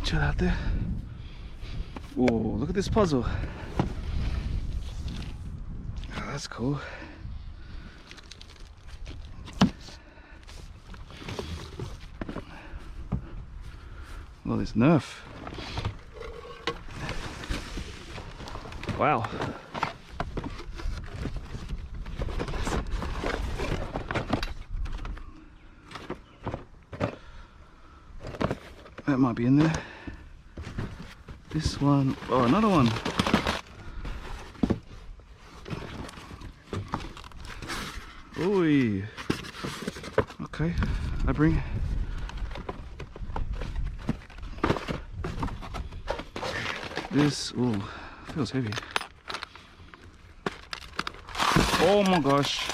chill out there. Whoa, look at this puzzle. Oh, that's cool. Well, this Nerf. Wow. That might be in there. This one, oh, another one. Oi. Okay, I bring. This, ooh, feels heavy. Oh my gosh.